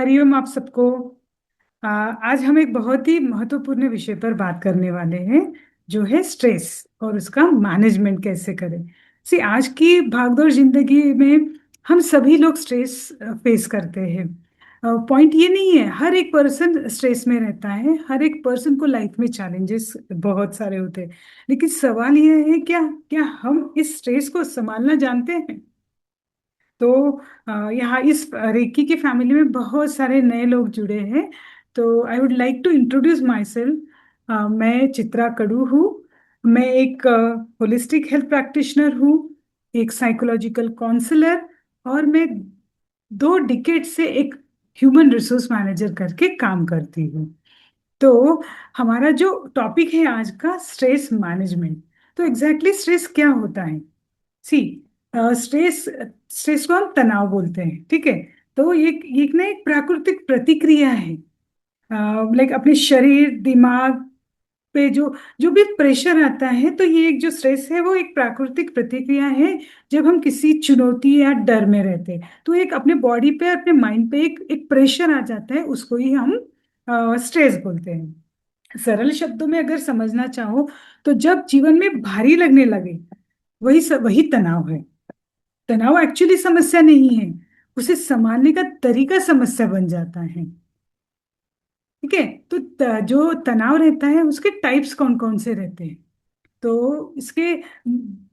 हरिओम आप सबको। आज हम एक बहुत ही महत्वपूर्ण विषय पर बात करने वाले हैं, जो है स्ट्रेस और उसका मैनेजमेंट कैसे करें। आज की भागदौड़ जिंदगी में हम सभी लोग स्ट्रेस फेस करते हैं। पॉइंट ये नहीं है हर एक पर्सन स्ट्रेस में रहता है, हर एक पर्सन को लाइफ में चैलेंजेस बहुत सारे होते हैं। लेकिन सवाल ये है, क्या क्या हम इस स्ट्रेस को संभालना जानते हैं? तो यहाँ इस रेकी की फैमिली में बहुत सारे नए लोग जुड़े हैं। तो I would like to introduce myself. मैं चित्रा कडू हूँ। मैं एक होलिस्टिक हेल्थ प्रैक्टिशनर हूँ, एक साइकोलॉजिकल काउंसलर, और मैं 2 डिकेड से एक ह्यूमन रिसोर्स मैनेजर करके काम करती हूँ। तो हमारा जो टॉपिक है आज का, स्ट्रेस मैनेजमेंट। तो एग्जैक्टली स्ट्रेस क्या होता है? सी स्ट्रेस स्ट्रेस को हम तनाव बोलते हैं, ठीक है। तो ये ना एक प्राकृतिक प्रतिक्रिया है। लाइक अपने शरीर दिमाग पे जो जो भी प्रेशर आता है, तो ये एक जो स्ट्रेस है वो एक प्राकृतिक प्रतिक्रिया है। जब हम किसी चुनौती या डर में रहते हैं तो एक अपने बॉडी पे अपने माइंड पे एक एक प्रेशर आ जाता है, उसको ही हम स्ट्रेस बोलते हैं। सरल शब्दों में अगर समझना चाहो, तो जब जीवन में भारी लगने लगे, वही तनाव है। तनाव एक्चुअली समस्या नहीं है, उसे संभालने का तरीका समस्या बन जाता है। ठीक है। तो जो तनाव रहता है उसके टाइप्स कौन कौन से रहते हैं? तो इसके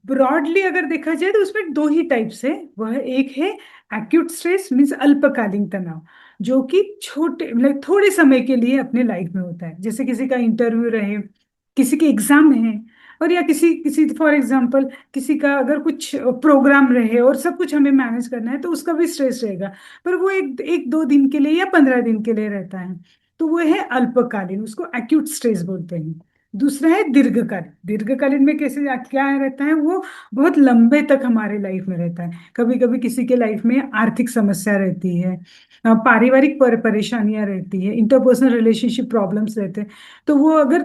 ब्रॉडली अगर देखा जाए तो उसमें 2 ही टाइप्स है। वह एक है एक्यूट स्ट्रेस, मीन्स अल्पकालीन तनाव, जो कि छोटे मतलब थोड़े समय के लिए अपने लाइफ में होता है। जैसे किसी का इंटरव्यू रहे, किसी के एग्जाम है, और या किसी किसी फॉर एग्जांपल किसी का अगर कुछ प्रोग्राम रहे और सब कुछ हमें मैनेज करना है, तो उसका भी स्ट्रेस रहेगा। पर वो एक एक 2 दिन के लिए या 15 दिन के लिए रहता है। तो वो है अल्पकालीन, उसको एक्यूट स्ट्रेस बोलते हैं। दूसरा है दीर्घकालीन। दीर्घकालीन में कैसे क्या रहता है वो, बहुत लंबे तक हमारे लाइफ में रहता है। कभी कभी किसी के लाइफ में आर्थिक समस्या रहती है, पारिवारिक परेशानियां रहती है, इंटरपर्सनल रिलेशनशिप प्रॉब्लम्स रहते हैं। तो वो अगर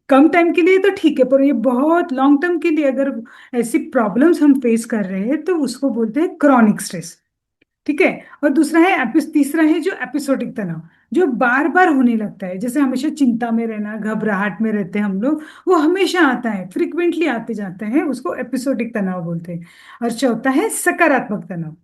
कम टाइम के लिए तो ठीक है, पर ये बहुत लॉन्ग टर्म के लिए अगर ऐसी प्रॉब्लम्स हम फेस कर रहे हैं, तो उसको बोलते हैं क्रॉनिक स्ट्रेस। ठीक है। और दूसरा है तीसरा है जो एपिसोडिक तनाव, जो बार बार होने लगता है। जैसे हमेशा चिंता में रहना, घबराहट में रहते हैं हम लोग, वो हमेशा आता है, फ्रिक्वेंटली आते जाते हैं, उसको एपिसोडिक तनाव बोलते हैं। और चौथा है सकारात्मक तनाव।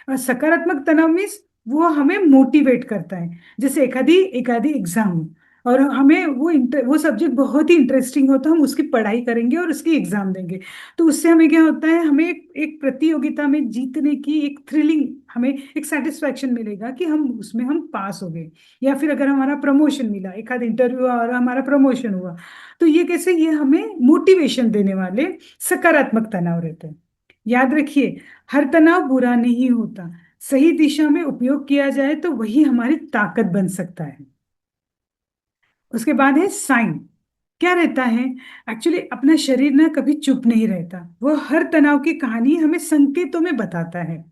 और सकारात्मक तनाव मीन्स वो हमें मोटिवेट करता है। जैसे एखादी एखादी एग्जाम हो, और हमें वो सब्जेक्ट बहुत ही इंटरेस्टिंग हो, तो हम उसकी पढ़ाई करेंगे और उसकी एग्जाम देंगे। तो उससे हमें क्या होता है, हमें एक प्रतियोगिता में जीतने की एक थ्रिलिंग, हमें एक सेटिस्फैक्शन मिलेगा कि हम उसमें हम पास हो गए। या फिर अगर हमारा प्रमोशन मिला, एक आध इंटरव्यू और हमारा प्रमोशन हुआ, तो ये कैसे, ये हमें मोटिवेशन देने वाले सकारात्मक तनाव रहते हैं। याद रखिए, हर तनाव बुरा नहीं होता। सही दिशा में उपयोग किया जाए तो वही हमारी ताकत बन सकता है। उसके बाद है साइन। क्या रहता है? एक्चुअली अपना शरीर ना कभी चुप नहीं रहता, वो हर तनाव की कहानी हमें संकेतों में बताता है।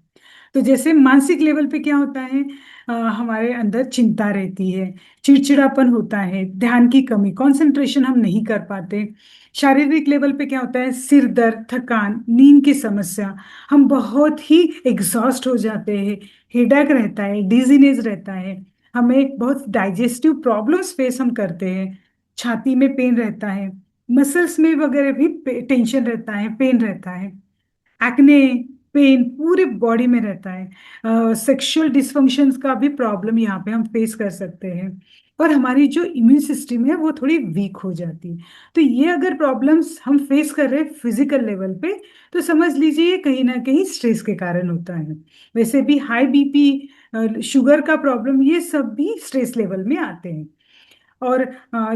तो जैसे मानसिक लेवल पे क्या होता है, हमारे अंदर चिंता रहती है, चिड़चिड़ापन होता है, ध्यान की कमी, कंसंट्रेशन हम नहीं कर पाते। शारीरिक लेवल पे क्या होता है, सिर दर्द, थकान, नींद की समस्या, हम बहुत ही एग्जॉस्ट हो जाते हैं, हेडेक रहता है, डिजीनेस रहता है, हमें बहुत डाइजेस्टिव प्रॉब्लम्स फेस हम करते हैं, छाती में पेन रहता है, मसल्स में वगैरह भी टेंशन रहता है, पेन रहता है, एक्ने, पेन पूरे बॉडी में रहता है, सेक्सुअल डिस्फंक्शंस का भी प्रॉब्लम यहाँ पे हम फेस कर सकते हैं। और हमारी जो इम्यून सिस्टम है वो थोड़ी वीक हो जाती है। तो ये अगर प्रॉब्लम्स हम फेस कर रहे हैं फिजिकल लेवल पे, तो समझ लीजिए ये कहीं ना कहीं स्ट्रेस के कारण होता है। वैसे भी हाई बीपी, शुगर का प्रॉब्लम, ये सब भी स्ट्रेस लेवल में आते हैं। और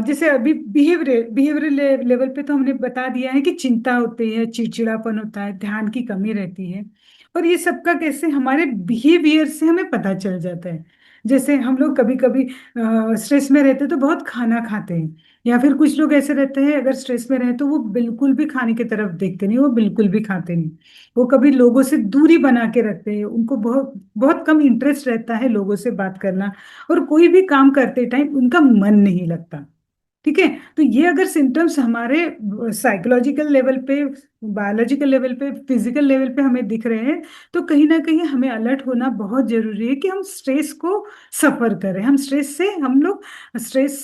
जैसे अभी बिहेवियरल लेवल पे तो हमने बता दिया है कि चिंता होती है, चिड़चिड़ापन होता है, ध्यान की कमी रहती है। और ये सबका कैसे हमारे बिहेवियर से हमें पता चल जाता है। जैसे हम लोग कभी कभी स्ट्रेस में रहते हैं तो बहुत खाना खाते हैं, या फिर कुछ लोग ऐसे रहते हैं अगर स्ट्रेस में रहे तो वो बिल्कुल भी खाने की तरफ देखते नहीं, वो बिल्कुल भी खाते नहीं। वो कभी लोगों से दूरी बना के रखते हैं, उनको बहुत बहुत कम इंटरेस्ट रहता है लोगों से बात करना, और कोई भी काम करते टाइम उनका मन नहीं लगता। ठीक है। तो ये अगर सिम्टम्स हमारे साइकोलॉजिकल लेवल पे, बायोलॉजिकल लेवल पे, फिजिकल लेवल पे हमें दिख रहे हैं, तो कहीं ना कहीं हमें अलर्ट होना बहुत जरूरी है कि हम स्ट्रेस को सफर करें, स्ट्रेस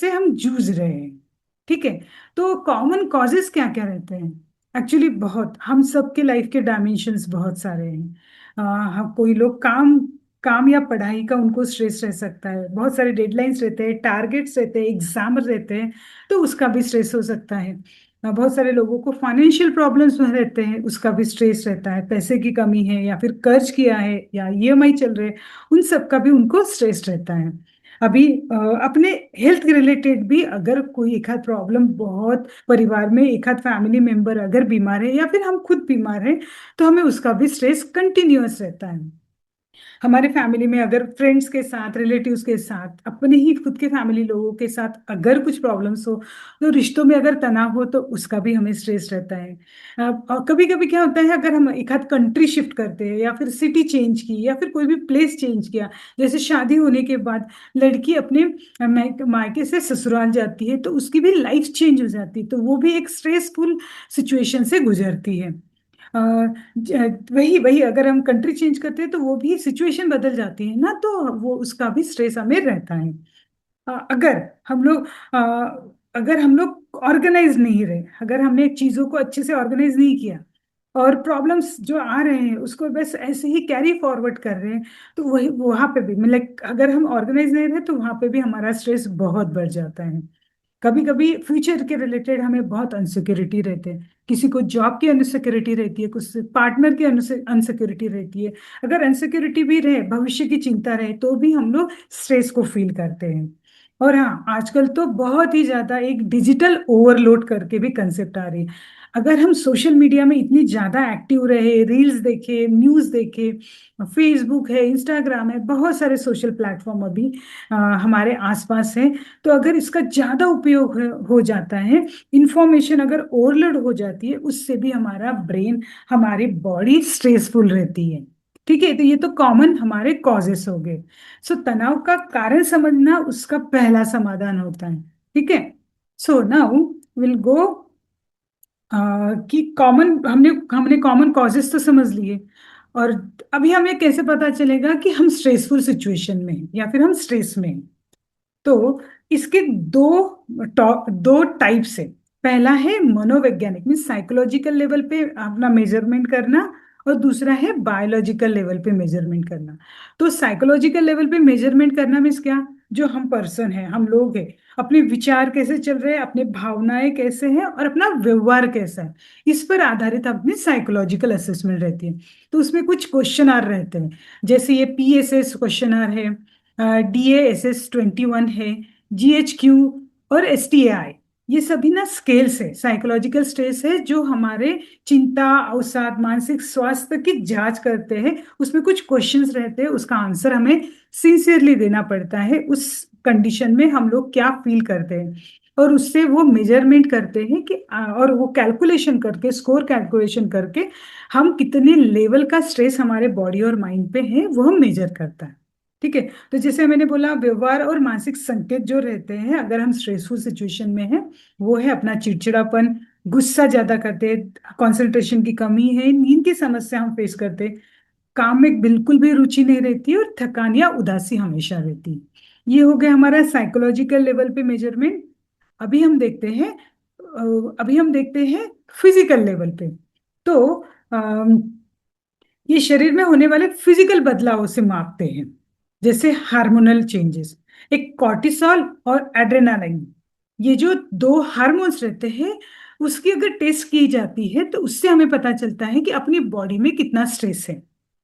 से हम जूझ रहे हैं। ठीक है। तो कॉमन कॉजेस क्या क्या रहते हैं? एक्चुअली बहुत, हम सबके लाइफ के डायमेंशंस बहुत सारे हैं। कोई लोग काम काम या पढ़ाई का उनको स्ट्रेस रह सकता है, बहुत सारे डेडलाइंस रहते हैं, टारगेट्स रहते हैं, एग्जाम रहते हैं, तो उसका भी स्ट्रेस हो सकता है। बहुत सारे लोगों को फाइनेंशियल प्रॉब्लम्स में रहते हैं, उसका भी स्ट्रेस रहता है, पैसे की कमी है या फिर कर्ज किया है या ईएमआई चल रहे हैं, उन सब का भी उनको स्ट्रेस रहता है। अभी अपने हेल्थ के रिलेटेड भी अगर कोई एक आध प्रॉब्लम, बहुत परिवार में एक आध फैमिली मेंबर अगर बीमार है या फिर हम खुद बीमार हैं, तो हमें उसका भी स्ट्रेस कंटिन्यूअस रहता है। हमारे फैमिली में अगर फ्रेंड्स के साथ, रिलेटिव्स के साथ, अपने ही खुद के फैमिली लोगों के साथ अगर कुछ प्रॉब्लम्स हो, तो रिश्तों में अगर तनाव हो, तो उसका भी हमें स्ट्रेस रहता है। कभी कभी क्या होता है, अगर हम एक हाथ कंट्री शिफ्ट करते हैं या फिर सिटी चेंज की या फिर कोई भी प्लेस चेंज किया, जैसे शादी होने के बाद लड़की अपने मायके से ससुराल जाती है, तो उसकी भी लाइफ चेंज हो जाती है, तो वो भी एक स्ट्रेसफुल सिचुएशन से गुजरती है। वही वही अगर हम कंट्री चेंज करते हैं, तो वो भी सिचुएशन बदल जाती है ना, तो वो उसका भी स्ट्रेस हमें रहता है। अगर हम लोग ऑर्गेनाइज नहीं रहे, अगर हमने चीजों को अच्छे से ऑर्गेनाइज नहीं किया और प्रॉब्लम्स जो आ रहे हैं उसको बस ऐसे ही कैरी फॉरवर्ड कर रहे हैं, तो वही वहां पे भी मतलब अगर हम ऑर्गेनाइज नहीं रहे, तो वहां पे भी हमारा स्ट्रेस बहुत बढ़ जाता है। कभी कभी फ्यूचर के रिलेटेड हमें बहुत अनसिक्योरिटी रहते हैं, किसी को जॉब की अनसिक्योरिटी रहती है, कुछ पार्टनर की अनसिक्योरिटी रहती है। अगर अनसिक्योरिटी भी रहे, भविष्य की चिंता रहे, तो भी हम लोग स्ट्रेस को फील करते हैं। और हाँ, आजकल तो बहुत ही ज्यादा एक डिजिटल ओवरलोड करके भी कंसेप्ट आ रही है। अगर हम सोशल मीडिया में इतनी ज्यादा एक्टिव रहे, रील्स देखे, न्यूज देखे, फेसबुक है, इंस्टाग्राम है, बहुत सारे सोशल प्लेटफॉर्म अभी हमारे आसपास है, तो अगर इसका ज्यादा उपयोग हो जाता है, इंफॉर्मेशन अगर ओवरलोड हो जाती है, उससे भी हमारा ब्रेन, हमारी बॉडी स्ट्रेसफुल रहती है। ठीक है। तो ये तो कॉमन हमारे कॉजेस हो गए। सो तनाव का कारण समझना उसका पहला समाधान होता है। ठीक है। सो नाउ विल गो कि कॉमन, हमने हमने कॉमन कॉजेस तो समझ लिए, और अभी हमें कैसे पता चलेगा कि हम स्ट्रेसफुल सिचुएशन में हैं या फिर हम स्ट्रेस में हैं? तो इसके दो टाइप्स है। पहला है मनोवैज्ञानिक, मीन साइकोलॉजिकल लेवल पे अपना मेजरमेंट करना, और दूसरा है बायोलॉजिकल लेवल पे मेजरमेंट करना। तो साइकोलॉजिकल लेवल पे मेजरमेंट करना मीन्स क्या? जो हम पर्सन है, हम लोग हैं, अपने विचार कैसे चल रहे हैं, अपने भावनाएं कैसे हैं, और अपना व्यवहार कैसा है, इस पर आधारित अपनी साइकोलॉजिकल असेसमेंट रहती है। तो उसमें कुछ क्वेश्चन आर रहते हैं, जैसे ये PSS क्वेश्चन आर है, DASS-21 है, GHQ और STAI। ये सभी ना स्केल्स है, साइकोलॉजिकल स्ट्रेस है, जो हमारे चिंता, अवसाद, मानसिक स्वास्थ्य की जांच करते हैं। उसमें कुछ क्वेश्चंस रहते हैं, उसका आंसर हमें सिंसियरली देना पड़ता है, उस कंडीशन में हम लोग क्या फील करते हैं, और उससे वो मेजरमेंट करते हैं कि और वो कैलकुलेशन करके, स्कोर कैलकुलेशन करके, हम कितने लेवल का स्ट्रेस हमारे बॉडी और माइंड पे है, वो हम मेजर करता है। ठीक है। तो जैसे मैंने बोला, व्यवहार और मानसिक संकेत जो रहते हैं अगर हम स्ट्रेसफुल सिचुएशन में हैं, वो है अपना चिड़चिड़ापन, गुस्सा ज्यादा करते, कंसंट्रेशन की कमी है, नींद की समस्या हम फेस करते, काम में बिल्कुल भी रुचि नहीं रहती, और थकान या उदासी हमेशा रहती है। ये हो गया हमारा साइकोलॉजिकल लेवल पे मेजरमेंट। अभी हम देखते हैं अभी हम देखते हैं फिजिकल लेवल पे। तो ये शरीर में होने वाले फिजिकल बदलावों से मापते हैं, जैसे हार्मोनल चेंजेस, एक कॉर्टिसोल और एड्रेनालाइन, ये जो दो हार्मोन्स रहते हैं, उसकी अगर टेस्ट की जाती है, तो उससे हमें पता चलता है कि अपनी बॉडी में कितना स्ट्रेस है।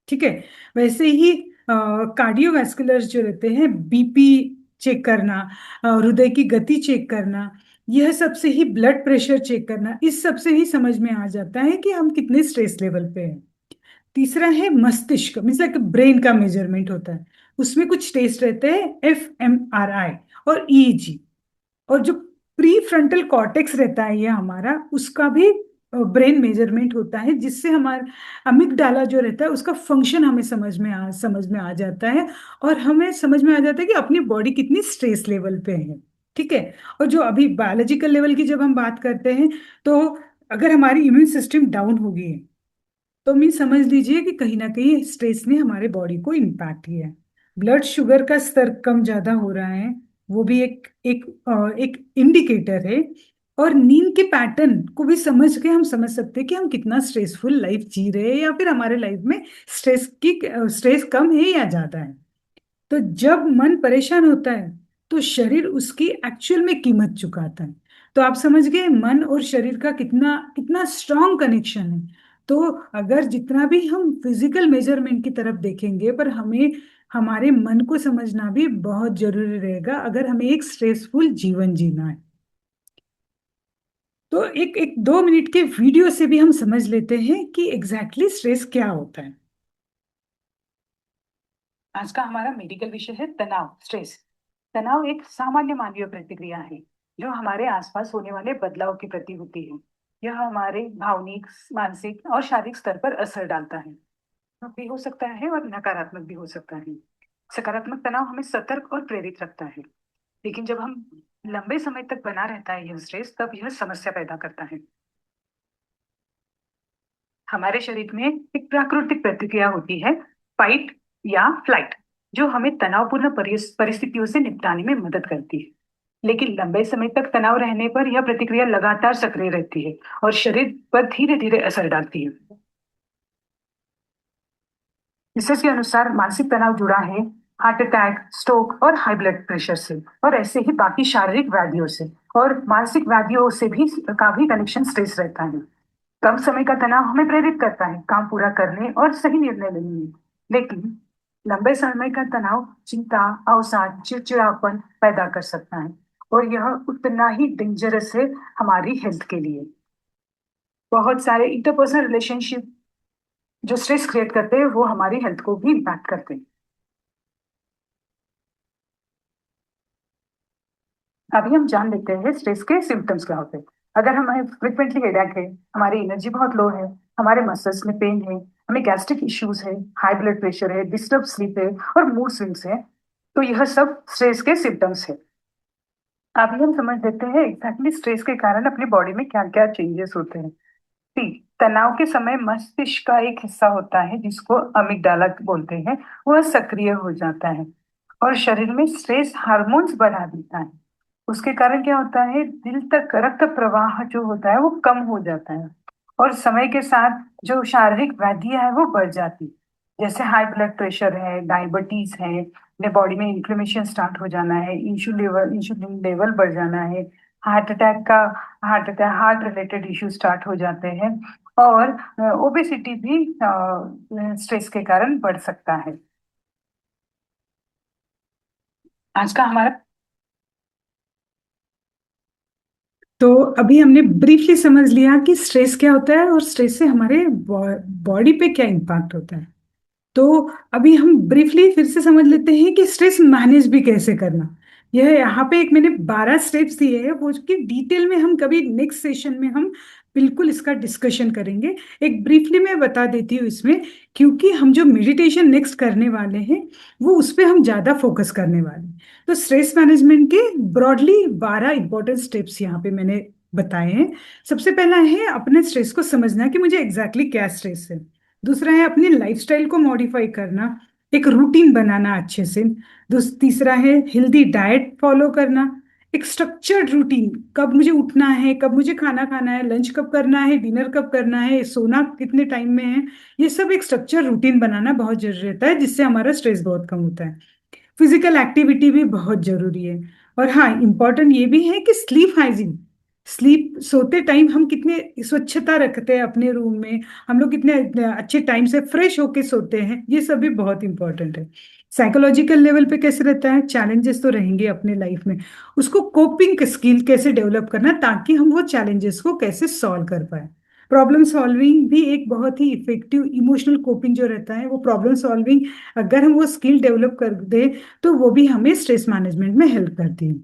ठीक है। वैसे ही कार्डियोवैस्कुलर जो रहते हैं, BP चेक करना, हृदय की गति चेक करना, यह सबसे ही ब्लड प्रेशर चेक करना, इस सबसे ही समझ में आ जाता है कि हम कितने स्ट्रेस लेवल पे हैं। तीसरा है मस्तिष्क, मीन्स लाइक ब्रेन का मेजरमेंट होता है, उसमें कुछ टेस्ट रहते हैं, fMRI और EEG। और जो प्री फ्रंटल कॉर्टेक्स रहता है ये हमारा, उसका भी ब्रेन मेजरमेंट होता है, जिससे हमारा अमिगडाला जो रहता है उसका फंक्शन हमें समझ में आ जाता है, और हमें समझ में आ जाता है कि अपनी बॉडी कितनी स्ट्रेस लेवल पे है। ठीक है। और जो अभी बायोलॉजिकल लेवल की जब हम बात करते हैं, तो अगर हमारी इम्यून सिस्टम डाउन हो गई है, तो मैं समझ लीजिए कि कहीं ना कहीं स्ट्रेस ने हमारे बॉडी को इम्पैक्ट किया है। ब्लड शुगर का स्तर कम ज्यादा हो रहा है, वो भी एक इंडिकेटर है। और नींद के पैटर्न को भी समझ के हम समझ सकते हैं कि हम कितना स्ट्रेसफुल लाइफ जी रहे हैं, या फिर हमारे लाइफ में स्ट्रेस कम है या ज्यादा है। तो जब मन परेशान होता है, तो शरीर उसकी एक्चुअल में कीमत चुकाता है। तो आप समझ गए मन और शरीर का कितना कितना स्ट्रांग कनेक्शन है। तो अगर जितना भी हम फिजिकल मेजरमेंट की तरफ देखेंगे, पर हमें हमारे मन को समझना भी बहुत जरूरी रहेगा, अगर हमें एक स्ट्रेसफुल जीवन जीना है। तो एक एक 2 मिनट के वीडियो से भी हम समझ लेते हैं कि एग्जैक्टली स्ट्रेस क्या होता है। आज का हमारा मेडिकल विषय है तनाव, स्ट्रेस। तनाव एक सामान्य मानवीय प्रतिक्रिया है जो हमारे आसपास होने वाले बदलाव के प्रति होती है। यह हमारे भावनिक, मानसिक और शारीरिक स्तर पर असर डालता है। भी हो सकता है और नकारात्मक भी हो सकता है। सकारात्मक तनाव हमें सतर्क और प्रेरित रखता है, लेकिन जब हम लंबे समय तक बना रहता है यह स्ट्रेस, तब यह समस्या पैदा करता है। हमारे शरीर में एक प्राकृतिक प्रतिक्रिया होती है, फाइट या फ्लाइट, जो हमें तनावपूर्ण परिस्थितियों से निपटाने में मदद करती है। लेकिन लंबे समय तक तनाव रहने पर यह प्रतिक्रिया लगातार सक्रिय रहती है और शरीर पर धीरे धीरे असर डालती है। रिसर्च के अनुसार मानसिक तनाव जुड़ा है हार्ट अटैक, स्ट्रोक और हाई ब्लड प्रेशर से, और ऐसे ही बाकी शारीरिक व्याधियों से। और मानसिक व्याधियों से भी का भी कनेक्शन स्ट्रेस रहता है। कम समय का तनाव हमें प्रेरित करता है काम पूरा करने और सही निर्णय लेने में, लेकिन लंबे समय का तनाव चिंता, अवसाद, चिड़चिड़ापन पैदा कर सकता है, और यह उतना ही डेंजरस है हमारी हेल्थ के लिए। बहुत सारे इंटरपर्सनल रिलेशनशिप जो स्ट्रेस क्रिएट करते हैं, वो हमारी हेल्थ को भी इम्पैक्ट करते हैं। अभी हम जान लेते हैं स्ट्रेस के सिम्टम्स क्या होते हैं। अगर हमें फ्रिक्वेंटली हेडेक है, हमारी एनर्जी बहुत लो है, हमारे मसल्स में पेन है, हमें गैस्ट्रिक इश्यूज है, हाई ब्लड प्रेशर है, डिस्टर्ब स्लीप है और मूड स्विंग्स है, तो यह सब स्ट्रेस के सिम्टम्स है। अभी हम समझ लेते हैं एग्जैक्टली स्ट्रेस के कारण अपनी बॉडी में क्या क्या चेंजेस होते हैं। सी, तनाव के समय मस्तिष्क का एक हिस्सा होता है जिसको अमिगडाला बोलते हैं, वह सक्रिय हो जाता है और शरीर में स्ट्रेस हार्मोन्स बढ़ा देता है। उसके कारण क्या होता है, दिल तक रक्त प्रवाह जो होता है वो कम हो जाता है, और समय के साथ जो शारीरिक व्याधियां है वो बढ़ जाती, जैसे हाई ब्लड प्रेशर है, डायबिटीज है, ने बॉडी में इन्फ्लेमेशन स्टार्ट हो जाना है, इंसुलिन लेवल बढ़ जाना है, हार्ट अटैक का heart attack heart related issue start हो जाते हैं, और ओबेसिटी भी स्ट्रेस के कारण बढ़ सकता है। आज का हमारा तो अभी हमने ब्रीफली समझ लिया कि स्ट्रेस क्या होता है और स्ट्रेस से हमारे बॉडी पे क्या इम्पैक्ट होता है। तो अभी हम ब्रीफली फिर से समझ लेते हैं कि स्ट्रेस मैनेज भी कैसे करना। यह यहाँ पे एक मैंने 12 स्टेप्स दिए हैं, वो कि डिटेल में हम कभी नेक्स्ट सेशन में हम बिल्कुल इसका डिस्कशन करेंगे। एक ब्रीफली मैं बता देती हूँ इसमें, क्योंकि हम जो मेडिटेशन नेक्स्ट करने वाले हैं वो उस पर हम ज़्यादा फोकस करने वाले हैं। तो स्ट्रेस मैनेजमेंट के ब्रॉडली 12 इंपॉर्टेंट स्टेप्स यहाँ पे मैंने बताए हैं। सबसे पहला है अपने स्ट्रेस को समझना कि मुझे एग्जैक्टली क्या स्ट्रेस है। दूसरा है अपनी लाइफस्टाइल को मॉडिफाई करना, एक रूटीन बनाना अच्छे से। तीसरा है हेल्दी डाइट फॉलो करना, एक स्ट्रक्चर्ड रूटीन, कब मुझे उठना है, कब मुझे खाना खाना है, लंच कब करना है, डिनर कब करना है, सोना कितने टाइम में है। ये सब एक स्ट्रक्चर रूटीन बनाना बहुत जरूरी रहता है, जिससे हमारा स्ट्रेस बहुत कम होता है। फिजिकल एक्टिविटी भी बहुत जरूरी है। और हाँ, इम्पॉर्टेंट ये भी है कि स्लीप हाइजीन, स्लीप सोते टाइम हम कितने स्वच्छता रखते हैं अपने रूम में, हम लोग कितने अच्छे टाइम से फ्रेश होके सोते हैं, ये सब भी बहुत इंपॉर्टेंट है। साइकोलॉजिकल लेवल पे कैसे रहता है, चैलेंजेस तो रहेंगे अपने लाइफ में, उसको कोपिंग स्किल कैसे डेवलप करना ताकि हम वो चैलेंजेस को कैसे सॉल्व कर पाए। प्रॉब्लम सॉल्विंग भी एक बहुत ही इफेक्टिव इमोशनल कोपिंग जो रहता है, वो प्रॉब्लम सॉल्विंग अगर हम वो स्किल डेवलप कर दे, तो वो भी हमें स्ट्रेस मैनेजमेंट में हेल्प करती है।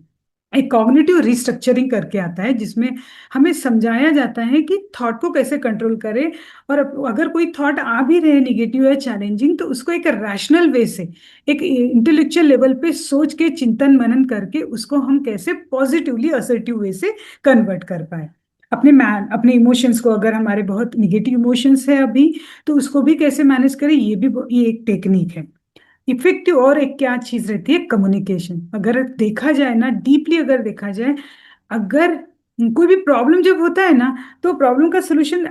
एक कॉग्निटिव रिस्ट्रक्चरिंग करके आता है, जिसमें हमें समझाया जाता है कि थॉट को कैसे कंट्रोल करें। और अगर कोई थॉट आ भी रहे निगेटिव या चैलेंजिंग, तो उसको एक रैशनल वे से, एक इंटेलेक्चुअल लेवल पे सोच के चिंतन मनन करके उसको हम कैसे पॉजिटिवली असर्टिव वे से कन्वर्ट कर पाए। अपने इमोशंस को, अगर हमारे बहुत निगेटिव इमोशंस है अभी, तो उसको भी कैसे मैनेज करें, ये एक टेक्निक है। इफेक्टिव और एक क्या चीज रहती है, कम्युनिकेशन। अगर देखा जाए ना, डीपली अगर देखा जाए, अगर कोई भी प्रॉब्लम जब होता है ना, तो प्रॉब्लम का सोल्यूशन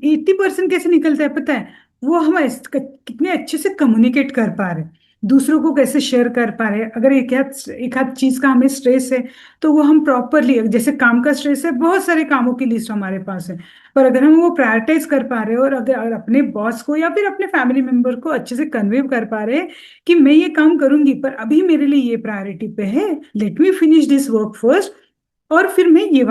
80% कैसे निकलता है पता है? वो हम कितने अच्छे से कम्युनिकेट कर पा रहे हैं, दूसरों को कैसे शेयर कर पा रहे हैं। अगर एक आध चीज का हमें स्ट्रेस है, तो वो हम प्रॉपरली, जैसे काम का स्ट्रेस है, बहुत सारे कामों की लिस्ट हमारे पास है, पर अगर हम वो प्रायोरिटाइज कर पा रहे हो, और अगर अपने बॉस को या फिर अपने फैमिली मेंबर को अच्छे से कन्वे कर पा रहे हैं कि मैं ये काम करूंगी, पर अभी मेरे लिए ये प्रायोरिटी पे है, let me finish this work first, और फिर मैं ये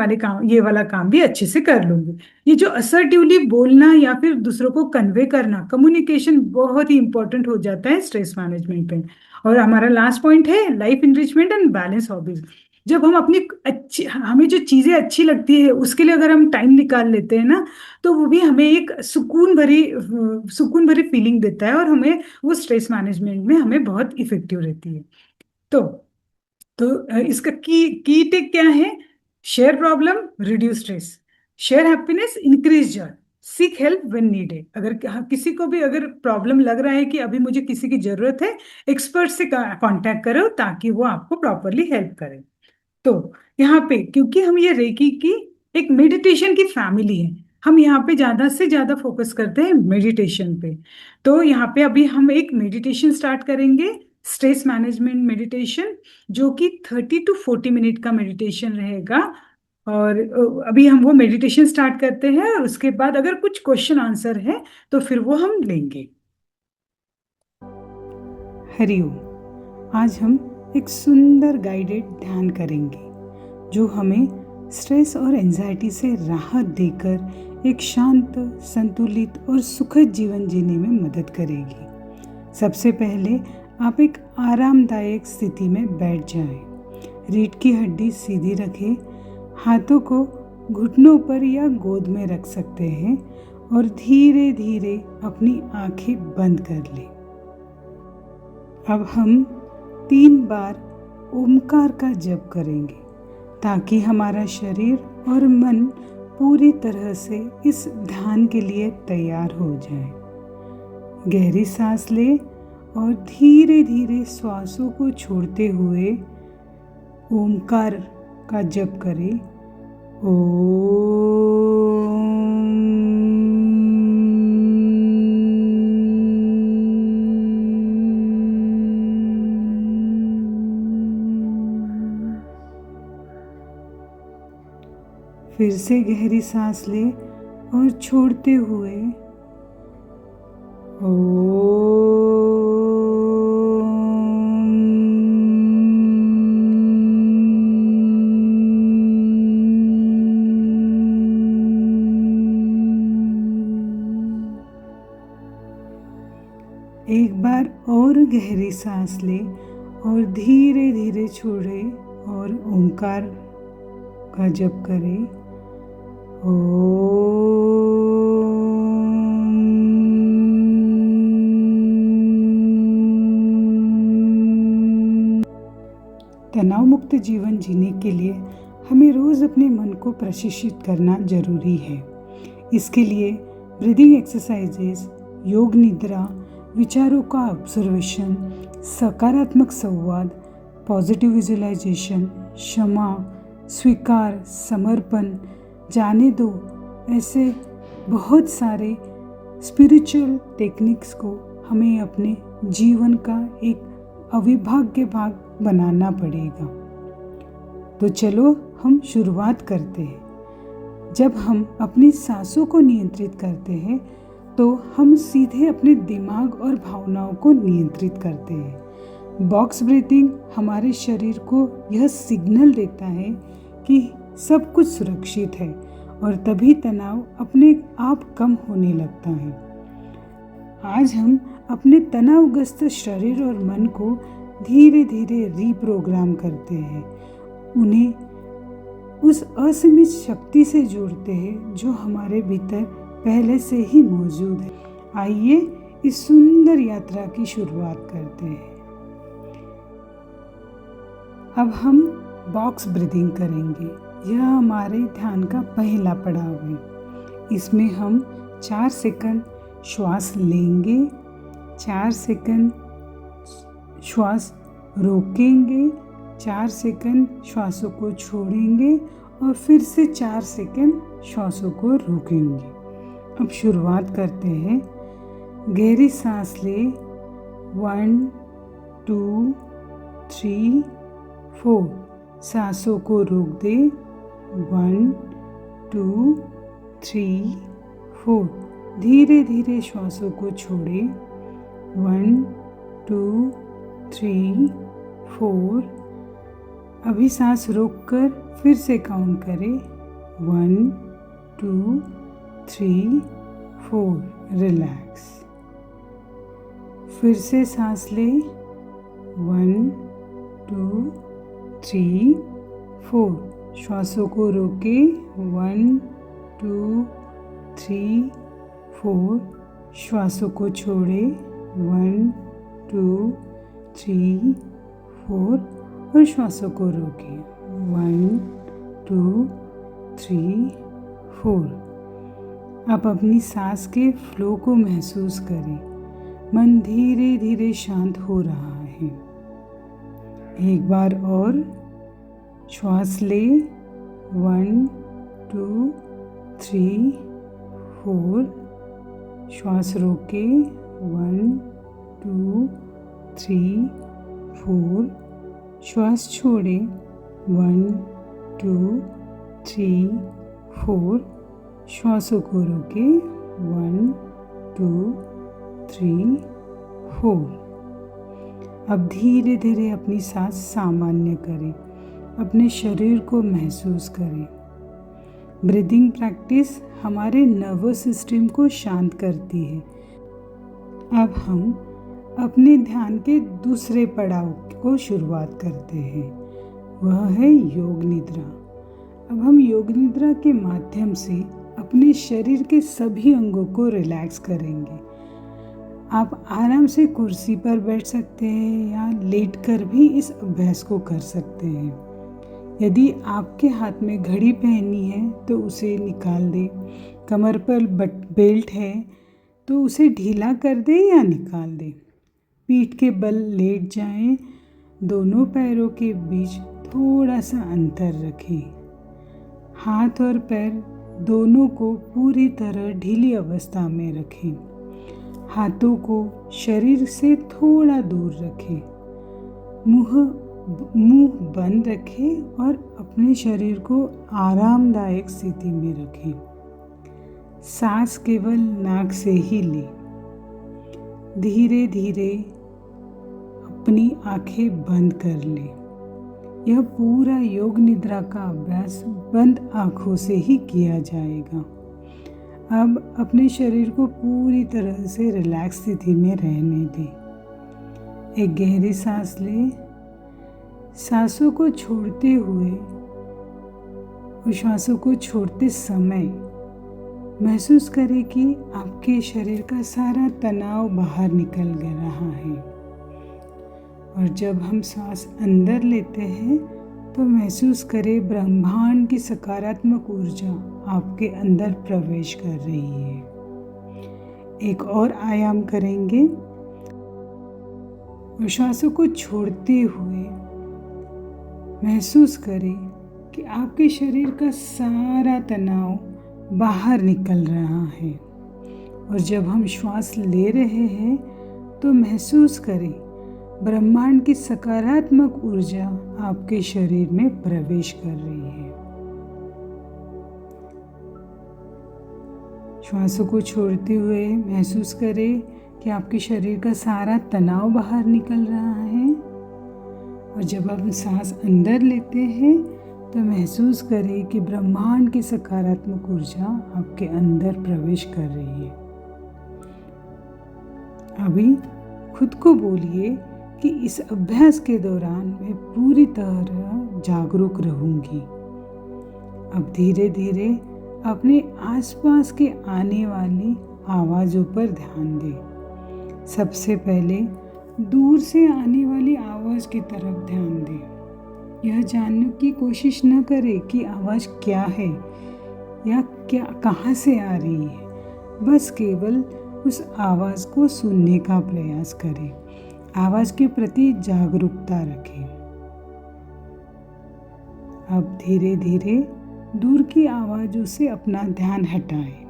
वाला काम भी अच्छे से कर लूंगी। ये जो असर्टिवली बोलना या फिर दूसरों को कन्वे करना, कम्युनिकेशन बहुत ही इंपॉर्टेंट हो जाता है स्ट्रेस मैनेजमेंट पे। और हमारा लास्ट पॉइंट है लाइफ इंरिचमेंट एंड बैलेंस हॉबीज। जब हम अपनी अच्छी, हमें जो चीजें अच्छी लगती है उसके लिए अगर हम टाइम निकाल लेते हैं ना, तो वो भी हमें एक सुकून भरी फीलिंग देता है, और हमें वो स्ट्रेस मैनेजमेंट में हमें बहुत इफेक्टिव रहती है। तो इसका की टेक क्या है? Share problem, reduce stress. Share happiness, increase Joy. Seek help when needed. अगर किसी को भी अगर प्रॉब्लम लग रहा है कि अभी मुझे किसी की जरूरत है, एक्सपर्ट से कांटेक्ट करो, ताकि वो आपको प्रॉपरली हेल्प करे। तो यहाँ पे, क्योंकि हम ये रेकी की एक मेडिटेशन की फैमिली है, हम यहाँ पे ज्यादा से ज्यादा फोकस करते हैं मेडिटेशन पे। तो यहाँ पे अभी हम एक मेडिटेशन स्टार्ट करेंगे, स्ट्रेस मैनेजमेंट मेडिटेशन, जो कि 30 to 40 मिनट का मेडिटेशन रहेगा। और अभी हम वो मेडिटेशन स्टार्ट करते हैं, और उसके बाद अगर कुछ क्वेश्चन आंसर है तो फिर वो हम लेंगे। हरिओम। आज हम एक सुंदर गाइडेड ध्यान करेंगे, जो हमें स्ट्रेस और एंजाइटी से राहत देकर एक शांत, संतुलित और सुखद जीवन जीने में मदद करेगी। सबसे पहले आप एक आरामदायक स्थिति में बैठ जाएं। रीढ़ की हड्डी सीधी रखें, हाथों को घुटनों पर या गोद में रख सकते हैं, और धीरे धीरे अपनी आंखें बंद कर लें। अब हम 3 बार ओमकार का जप करेंगे, ताकि हमारा शरीर और मन पूरी तरह से इस ध्यान के लिए तैयार हो जाए। गहरी सांस लें और धीरे धीरे श्वासों को छोड़ते हुए ओमकार का जप करें। फिर से गहरी सांस लें और छोड़ते हुए एक बार और गहरी सांस लें और धीरे धीरे छोड़ें, और ओंकार का जप करें। तनाव मुक्त जीवन जीने के लिए हमें रोज अपने मन को प्रशिक्षित करना जरूरी है। इसके लिए ब्रीदिंग एक्सरसाइजेस, योग निद्रा, विचारों का ऑब्जर्वेशन, सकारात्मक संवाद, पॉजिटिव विजुअलाइजेशन, क्षमा, स्वीकार, समर्पण, जाने दो, ऐसे बहुत सारे स्पिरिचुअल टेक्निक्स को हमें अपने जीवन का एक अविभाज्य भाग बनाना पड़ेगा। तो चलो हम शुरुआत करते हैं। जब हम अपनी सांसों को नियंत्रित करते हैं, तो हम सीधे अपने दिमाग और भावनाओं को नियंत्रित करते हैं। बॉक्स ब्रीथिंग हमारे शरीर को यह सिग्नल देता है कि सब कुछ सुरक्षित है, और तभी तनाव अपने आप कम होने लगता है। आज हम अपने तनावग्रस्त शरीर और मन को धीरे धीरे रीप्रोग्राम करते हैं। उन्हें उस असीमित शक्ति से जोड़ते हैं जो हमारे भीतर पहले से ही मौजूद है। आइए इस सुंदर यात्रा की शुरुआत करते हैं। अब हम बॉक्स ब्रीदिंग करेंगे। यह हमारे ध्यान का पहला पड़ाव है। इसमें हम 4 सेकंड श्वास लेंगे, 4 सेकंड श्वास रोकेंगे, 4 सेकंड श्वासों को छोड़ेंगे और फिर से 4 सेकंड श्वासों को रोकेंगे। अब शुरुआत करते हैं। गहरी सांस ले। 1 2 3 4। सांसों को रोक दे। 1 2 3 4। धीरे धीरे श्वासों को छोड़े। 1 2 3 4। अभी सांस रोककर फिर से काउंट करें। 1 2 3 4। रिलैक्स। फिर से सांस ले। 1 2 3 4। श्वासों को रोके। 1 2 3 4। श्वासों को छोड़े। 1 2 3 4 और श्वासों को रोके। 1 2 3 4। आप अपनी सांस के फ्लो को महसूस करें। मन धीरे धीरे शांत हो रहा है। एक बार और श्वास ले। 1 2 3 4। श्वास रोके। 1 2 3 4। श्वास छोड़े। 1 2 3 4। श्वासों को रोके। 1 2 3 4। अब धीरे धीरे अपनी सांस सामान्य करें। अपने शरीर को महसूस करें। ब्रीदिंग प्रैक्टिस हमारे नर्वस सिस्टम को शांत करती है। अब हम अपने ध्यान के दूसरे पड़ाव को शुरुआत करते हैं। वह है योग निद्रा। अब हम योग निद्रा के माध्यम से अपने शरीर के सभी अंगों को रिलैक्स करेंगे। आप आराम से कुर्सी पर बैठ सकते हैं या लेटकर भी इस अभ्यास को कर सकते हैं। यदि आपके हाथ में घड़ी पहनी है तो उसे निकाल दें। कमर पर बेल्ट है तो उसे ढीला कर दें या निकाल दें। पीठ के बल लेट जाएं। दोनों पैरों के बीच थोड़ा सा अंतर रखें। हाथ और पैर दोनों को पूरी तरह ढीली अवस्था में रखें। हाथों को शरीर से थोड़ा दूर रखें। मुंह बंद रखें और अपने शरीर को आरामदायक स्थिति में रखें। सांस केवल नाक से ही लें। धीरे धीरे अपनी आंखें बंद कर लें। यह पूरा योग निद्रा का अभ्यास बंद आंखों से ही किया जाएगा। अब अपने शरीर को पूरी तरह से रिलैक्स स्थिति में रहने दें। एक गहरी सांस लें। सांसों को छोड़ते हुए और श्वासों को छोड़ते समय महसूस करें कि आपके शरीर का सारा तनाव बाहर निकल रहा है। और जब हम सांस अंदर लेते हैं तो महसूस करें ब्रह्मांड की सकारात्मक ऊर्जा आपके अंदर प्रवेश कर रही है। एक और आयाम करेंगे और श्वासों को छोड़ते हुए महसूस करें कि आपके शरीर का सारा तनाव बाहर निकल रहा है। और जब हम श्वास ले रहे हैं तो महसूस करें ब्रह्मांड की सकारात्मक ऊर्जा आपके शरीर में प्रवेश कर रही है। श्वासों को छोड़ते हुए महसूस करें कि आपके शरीर का सारा तनाव बाहर निकल रहा है। और जब आप सांस अंदर लेते हैं तो महसूस करें कि ब्रह्मांड की सकारात्मक ऊर्जा आपके अंदर प्रवेश कर रही है। अभी खुद को बोलिए कि इस अभ्यास के दौरान मैं पूरी तरह जागरूक रहूंगी। अब धीरे धीरे अपने आसपास के आने वाली आवाज़ों पर ध्यान दें। सबसे पहले दूर से आने वाली आवाज़ की तरफ ध्यान दें। यह जानने की कोशिश न करें कि आवाज़ क्या है या क्या कहाँ से आ रही है। बस केवल उस आवाज़ को सुनने का प्रयास करें। आवाज़ के प्रति जागरूकता रखें। अब धीरे धीरे दूर की आवाज़ों से अपना ध्यान हटाएं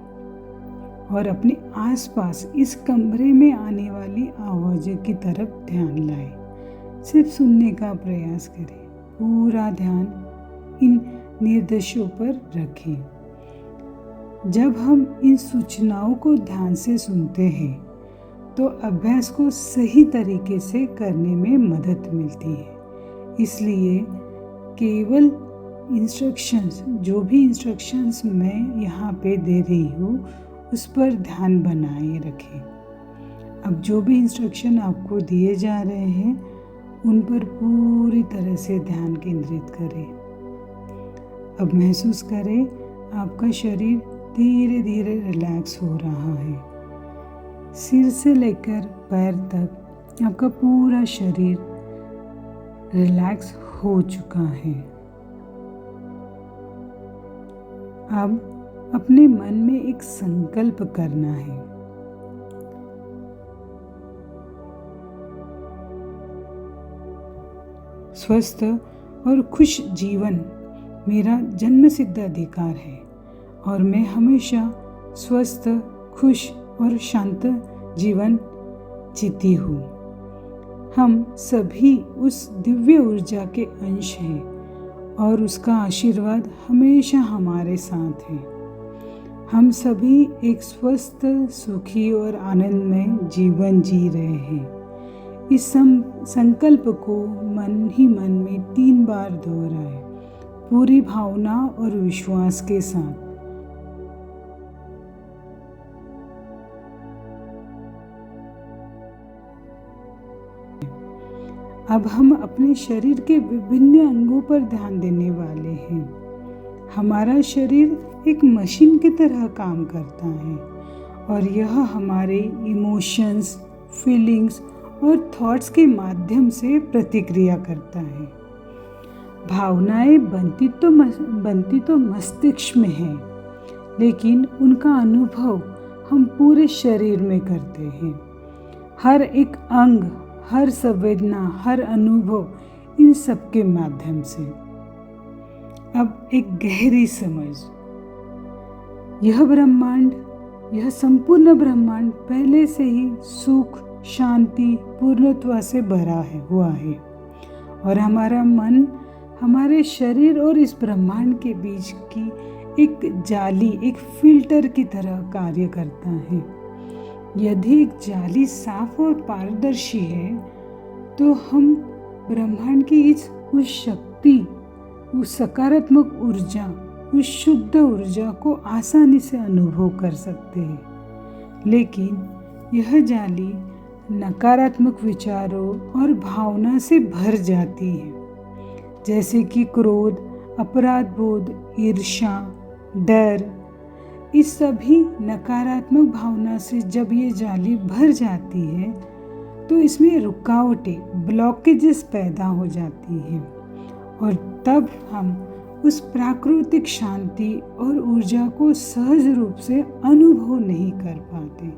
और अपने आसपास इस कमरे में आने वाली आवाज़ों की तरफ ध्यान लाएं। सिर्फ सुनने का प्रयास करें। पूरा ध्यान इन निर्देशों पर रखें। जब हम इन सूचनाओं को ध्यान से सुनते हैं तो अभ्यास को सही तरीके से करने में मदद मिलती है। इसलिए केवल इंस्ट्रक्शंस, जो भी इंस्ट्रक्शंस मैं यहाँ पे दे रही हूँ, उस पर ध्यान बनाए रखें। अब जो भी इंस्ट्रक्शन आपको दिए जा रहे हैं उन पर पूरी तरह से ध्यान केंद्रित करें। अब महसूस करें आपका शरीर धीरे धीरे रिलैक्स हो रहा है। सिर से लेकर पैर तक आपका पूरा शरीर रिलैक्स हो चुका है। अब अपने मन में एक संकल्प करना है। स्वस्थ और खुश जीवन मेरा जन्मसिद्ध अधिकार है और मैं हमेशा स्वस्थ, खुश और शांत जीवन जीती हूँ। हम सभी उस दिव्य ऊर्जा के अंश हैं और उसका आशीर्वाद हमेशा हमारे साथ है। हम सभी एक स्वस्थ, सुखी और आनंदमय जीवन जी रहे हैं। इस संकल्प को मन ही मन में 3 बार दोहराएं, पूरी भावना और विश्वास के साथ। अब हम अपने शरीर के विभिन्न अंगों पर ध्यान देने वाले हैं। हमारा शरीर एक मशीन की तरह काम करता है और यह हमारे इमोशंस, फीलिंग्स और थॉट्स के माध्यम से प्रतिक्रिया करता है। भावनाएं बनती तो मस्तिष्क में है, लेकिन उनका अनुभव हम पूरे शरीर में करते हैं। हर एक अंग, हर संवेदना, हर अनुभव, इन सब के माध्यम से। अब एक गहरी समझ। यह ब्रह्मांड, यह संपूर्ण ब्रह्मांड पहले से ही सुख, शांति, पूर्णत्व से भरा हुआ है और हमारा मन हमारे शरीर और इस ब्रह्मांड के बीच की एक जाली, एक फिल्टर की तरह कार्य करता है। यदि एक जाली साफ और पारदर्शी है तो हम ब्रह्मांड की उस शक्ति, उस सकारात्मक ऊर्जा, उस शुद्ध ऊर्जा को आसानी से अनुभव कर सकते हैं। लेकिन यह जाली नकारात्मक विचारों और भावना से भर जाती है, जैसे कि क्रोध, अपराध बोध, ईर्ष्या, डर। इस सभी नकारात्मक भावना से जब ये जाली भर जाती है तो इसमें रुकावटें, ब्लॉकेजेस पैदा हो जाती हैं और तब हम उस प्राकृतिक शांति और ऊर्जा को सहज रूप से अनुभव नहीं कर पाते,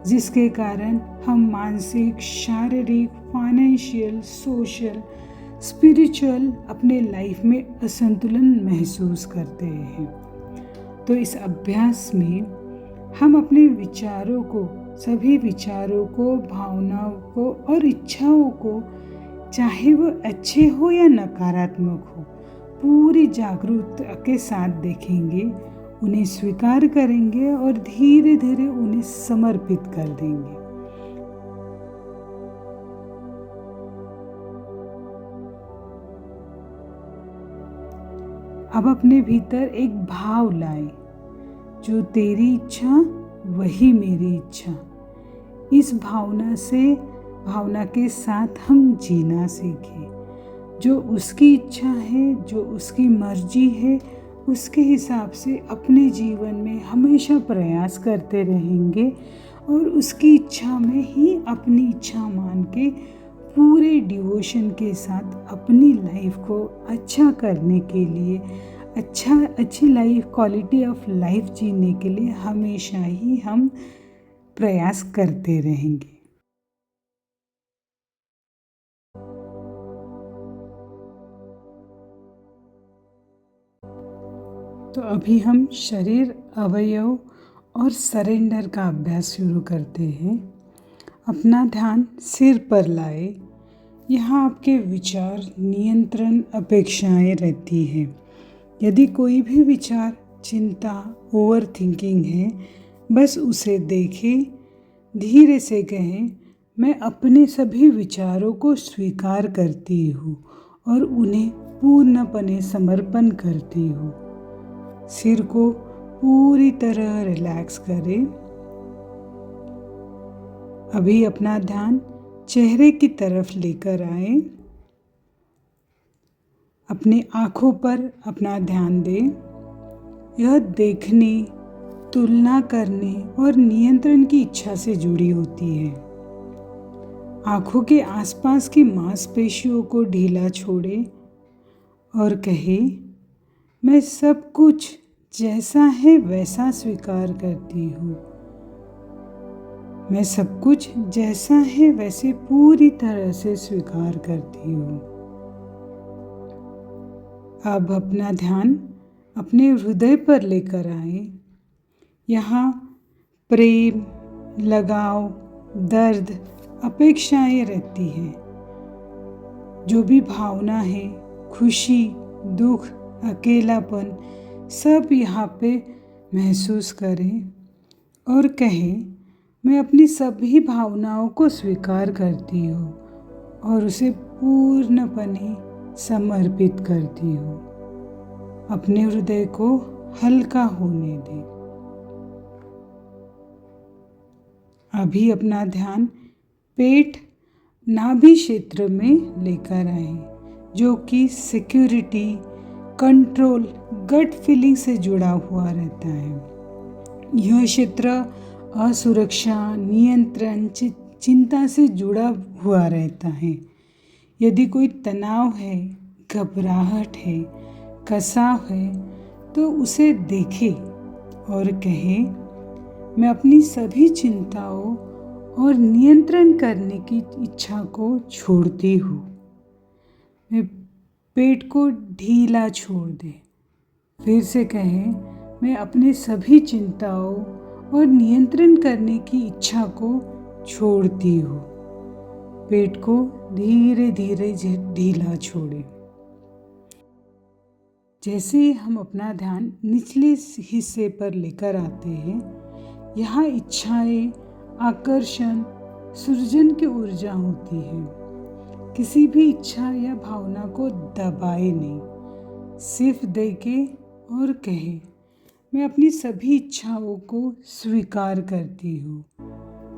जिसके कारण हम मानसिक, शारीरिक, फाइनेंशियल, सोशल, स्पिरिचुअल अपने लाइफ में असंतुलन महसूस करते हैं। तो इस अभ्यास में हम अपने विचारों को, सभी विचारों को, भावनाओं को और इच्छाओं को, चाहे वो अच्छे हो या नकारात्मक हो, पूरी जागरूकता के साथ देखेंगे, उन्हें स्वीकार करेंगे और धीरे धीरे उन्हें समर्पित कर देंगे। अब अपने भीतर एक भाव लाए, जो तेरी इच्छा वही मेरी इच्छा। इस भावना के साथ हम जीना सीखें। जो उसकी इच्छा है, जो उसकी मर्जी है, उसके हिसाब से अपने जीवन में हमेशा प्रयास करते रहेंगे और उसकी इच्छा में ही अपनी इच्छा मान के पूरे डिवोशन के साथ अपनी लाइफ को अच्छा करने के लिए, अच्छी लाइफ, क्वालिटी ऑफ लाइफ जीने के लिए हमेशा ही हम प्रयास करते रहेंगे। तो अभी हम शरीर, अवयव और सरेंडर का अभ्यास शुरू करते हैं। अपना ध्यान सिर पर लाए। यहाँ आपके विचार, नियंत्रण, अपेक्षाएं रहती हैं। यदि कोई भी विचार, चिंता, ओवर थिंकिंग है, बस उसे देखें, धीरे से कहें, मैं अपने सभी विचारों को स्वीकार करती हूँ और उन्हें पूर्णपणे समर्पण करती हूँ। सिर को पूरी तरह रिलैक्स करें। अभी अपना ध्यान चेहरे की तरफ लेकर आए। अपनी आँखों पर अपना ध्यान दें। यह देखने, तुलना करने और नियंत्रण की इच्छा से जुड़ी होती है। आँखों के आसपास की मांसपेशियों को ढीला छोड़ें और कहें, मैं सब कुछ जैसा है वैसा स्वीकार करती हूँ। मैं सब कुछ जैसा है वैसे पूरी तरह से स्वीकार करती हूँ। अब अपना ध्यान अपने हृदय पर लेकर आए। यहाँ प्रेम, लगाव, दर्द, अपेक्षाएं रहती हैं। जो भी भावना है, खुशी, दुख, अकेलापन, सब यहाँ पे महसूस करें और कहें, मैं अपनी सभी भावनाओं को स्वीकार करती हूँ और उसे पूर्णपणे समर्पित करती हूँ। अपने हृदय को हल्का होने दें। अभी अपना ध्यान पेट, नाभि क्षेत्र में लेकर आए, जो कि सिक्योरिटी, कंट्रोल, गट फीलिंग से जुड़ा हुआ रहता है। यह क्षेत्र असुरक्षा, नियंत्रण, चिंता से जुड़ा हुआ रहता है। यदि कोई तनाव है, घबराहट है, कसाव है, तो उसे देखें और कहें, मैं अपनी सभी चिंताओं और नियंत्रण करने की इच्छा को छोड़ती हूँ। मैं पेट को ढीला छोड़ दे। फिर से कहें, मैं अपने सभी चिंताओं और नियंत्रण करने की इच्छा को छोड़ती हूँ। पेट को धीरे धीरे ढीला छोड़ें। जैसे ही हम अपना ध्यान निचले हिस्से पर लेकर आते हैं, यहाँ इच्छाएं, आकर्षण, सृजन की ऊर्जा होती है। किसी भी इच्छा या भावना को दबाए नहीं, सिर्फ देखे और कहे, मैं अपनी सभी इच्छाओं को स्वीकार करती हूँ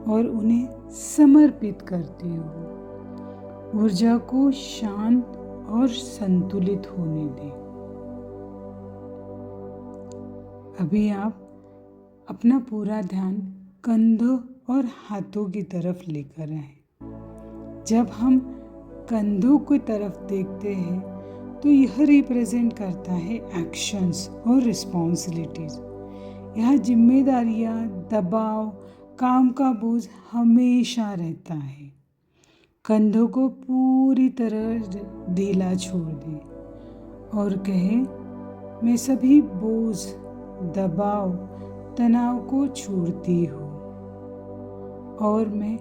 और उन्हें समर्पित करती हूँ। ऊर्जा को शांत और संतुलित होने दें। अभी आप अपना पूरा ध्यान कंधों और हाथों की तरफ लेकर आए। जब हम कंधों की तरफ देखते हैं तो यह रिप्रेजेंट करता है एक्शंस और रिस्पॉन्सिबिलिटीज। यह जिम्मेदारियां, दबाव, काम का बोझ हमेशा रहता है। कंधों को पूरी तरह ढीला छोड़ दें और कहें, मैं सभी बोझ, दबाव, तनाव को छोड़ती हूँ और मैं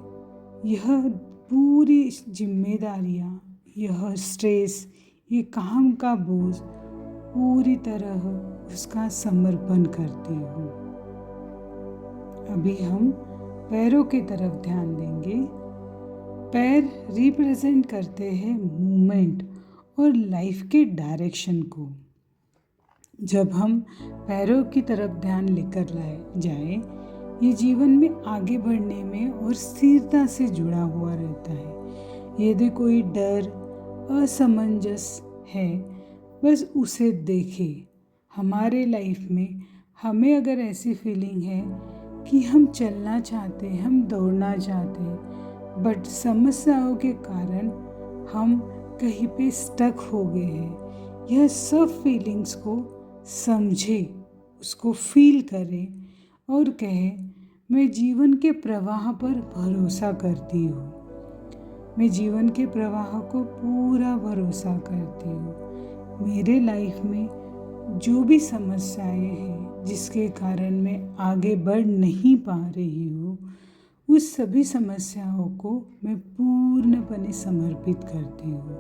यह पूरी जिम्मेदारियाँ, यह स्ट्रेस, ये काम का बोझ पूरी तरह उसका समर्पण करती हूँ। अभी हम पैरों की तरफ ध्यान देंगे। पैर रिप्रेजेंट करते हैं मूवमेंट और लाइफ के डायरेक्शन को। जब हम पैरों की तरफ ध्यान लेकर जाए, ये जीवन में आगे बढ़ने में और स्थिरता से जुड़ा हुआ रहता है। यदि कोई डर, असमंजस है, बस उसे देखें। हमारे लाइफ में हमें अगर ऐसी फीलिंग है कि हम चलना चाहते हैं, हम दौड़ना चाहते हैं, बट समस्याओं के कारण हम कहीं पे स्टक हो गए हैं, यह सब फीलिंग्स को समझें, उसको फील करें और कहें, मैं जीवन के प्रवाह पर भरोसा करती हूँ। मैं जीवन के प्रवाह को पूरा भरोसा करती हूँ। मेरे लाइफ में जो भी समस्याएं हैं जिसके कारण मैं आगे बढ़ नहीं पा रही हूँ, उस सभी समस्याओं को मैं पूर्णपणे समर्पित करती हूँ।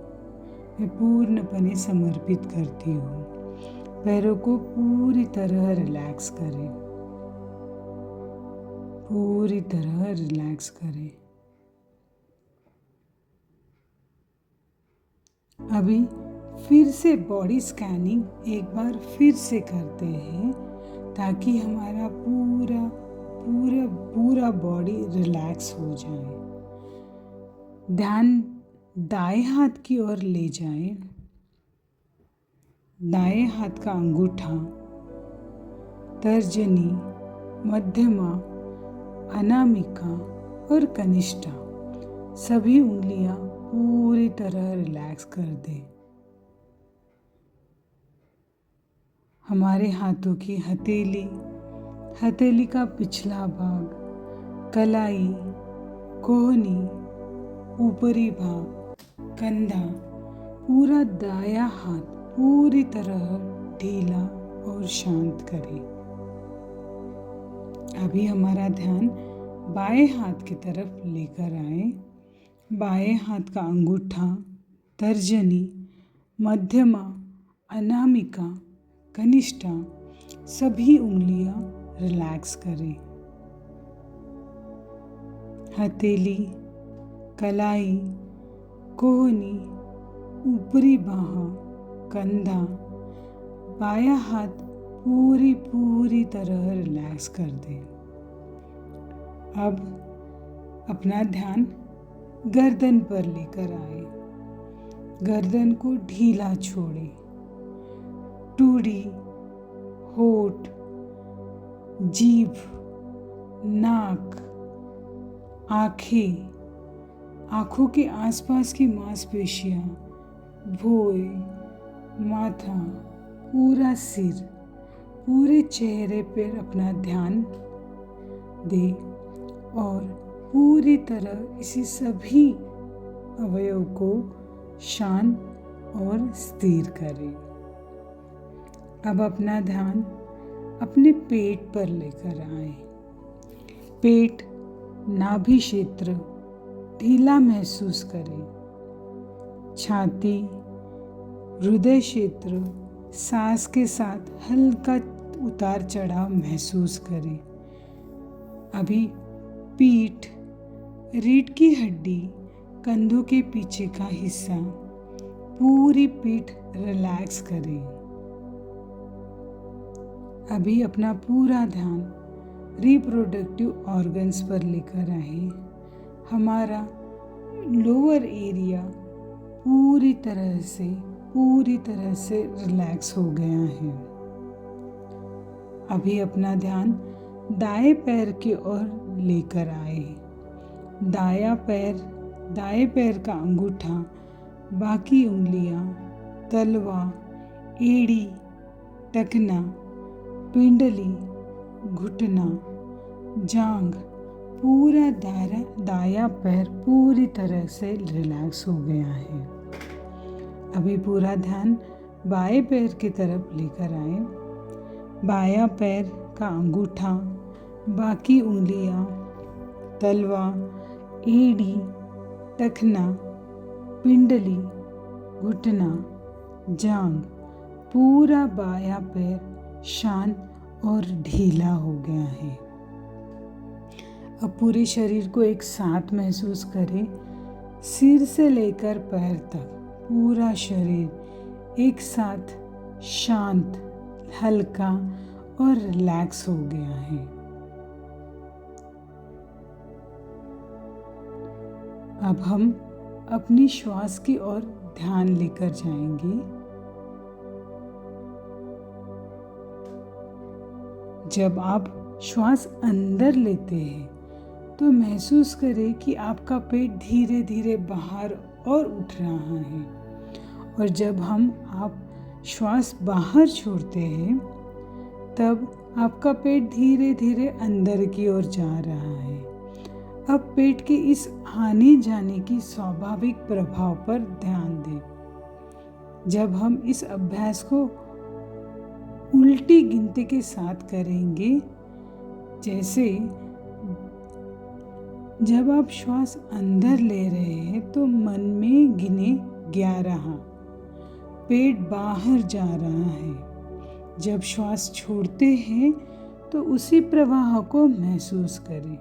मैं पूर्णपणे समर्पित करती हूँ। पैरों को पूरी तरह रिलैक्स करें, पूरी तरह रिलैक्स करें। अभी फिर से बॉडी स्कैनिंग एक बार फिर से करते हैं ताकि हमारा पूरा पूरा पूरा बॉडी रिलैक्स हो जाए। ध्यान दाएं हाथ की ओर ले जाएं। दाएं हाथ का अंगूठा, तर्जनी, मध्यमा, अनामिका और कनिष्ठा सभी उंगलियां पूरी तरह रिलैक्स कर दें। हमारे हाथों की हथेली, हथेली का पिछला भाग, कलाई, कोहनी, ऊपरी भाग, कंधा, पूरा दायां हाथ पूरी तरह ढीला और शांत करें। अभी हमारा ध्यान बाएं हाथ की तरफ लेकर आए। बाएं हाथ का अंगूठा, तर्जनी, मध्यमा, अनामिका, कनिष्ठा सभी उंगलियां रिलैक्स करें। हथेली, कलाई, कोहनी, ऊपरी बाह, कंधा, बायां हाथ पूरी तरह रिलैक्स कर दें। अब अपना ध्यान गर्दन पर लेकर आए। गर्दन को ढीला छोड़ें। टूड़ी, होठ, जीभ, नाक, आँखें, आँखों के आसपास की मांसपेशियाँ, भौं, माथा, पूरा सिर, पूरे चेहरे पर अपना ध्यान दें और पूरी तरह इसी सभी अवयव को शांत और स्थिर करें। अब अपना ध्यान अपने पेट पर लेकर आए। पेट, नाभि क्षेत्र ढीला महसूस करें। छाती, हृदय क्षेत्र सांस के साथ हल्का उतार चढ़ाव महसूस करें। अभी पीठ, रीढ़ की हड्डी, कंधों के पीछे का हिस्सा, पूरी पीठ रिलैक्स करें। अभी अपना पूरा ध्यान रिप्रोडक्टिव ऑर्गन्स पर लेकर आए। हमारा लोअर एरिया पूरी तरह से रिलैक्स हो गया है। अभी अपना ध्यान दाएं पैर की ओर लेकर आए। दाएं पैर का अंगूठा, बाकी उंगलियां, तलवा, एड़ी, टखना, पिंडली, घुटना, जांघ, पूरा दायां पैर पूरी तरह से रिलैक्स हो गया है। अभी पूरा ध्यान बाएं पैर की तरफ लेकर आए। बायां पैर का अंगूठा, बाकी उंगलियां, तलवा, एड़ी, टखना, पिंडली, घुटना, जांघ, पूरा बायां पैर शांत और ढीला हो गया है। अब पूरे शरीर को एक साथ महसूस करें। सिर से लेकर पैर तक पूरा शरीर एक साथ शांत, हल्का और रिलैक्स हो गया है। अब हम अपनी श्वास की ओर ध्यान लेकर जाएंगे। जब आप श्वास अंदर लेते हैं तो महसूस करें कि आपका पेट धीरे धीरे बाहर और उठ रहा है, और जब आप श्वास बाहर छोड़ते हैं तब आपका पेट धीरे धीरे अंदर की ओर जा रहा है। अब पेट के इस आने जाने की स्वाभाविक प्रभाव पर ध्यान दें। जब हम इस अभ्यास को उल्टी गिनती के साथ करेंगे, जैसे जब आप श्वास अंदर ले रहे हैं तो मन में गिने 11, पेट बाहर जा रहा है। जब श्वास छोड़ते हैं तो उसी प्रवाह को महसूस करें।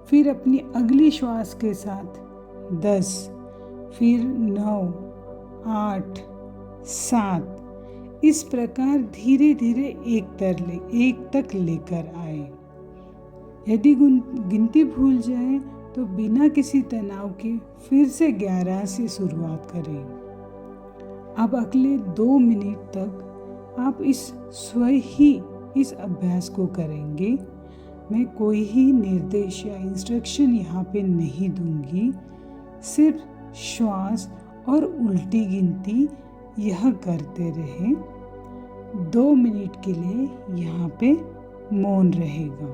फिर अपनी अगली श्वास के साथ 10, फिर 9, 8, 7 इस प्रकार धीरे धीरे एक तक लेकर आए। यदि गिनती भूल जाए तो बिना किसी तनाव के फिर से 11 से शुरुआत करें। अब अगले 2 मिनट तक आप इस अभ्यास को करेंगे। मैं कोई ही निर्देश या इंस्ट्रक्शन यहाँ पे नहीं दूंगी, सिर्फ श्वास और उल्टी गिनती यह करते रहें। 2 मिनट के लिए यहाँ पे मौन रहेगा।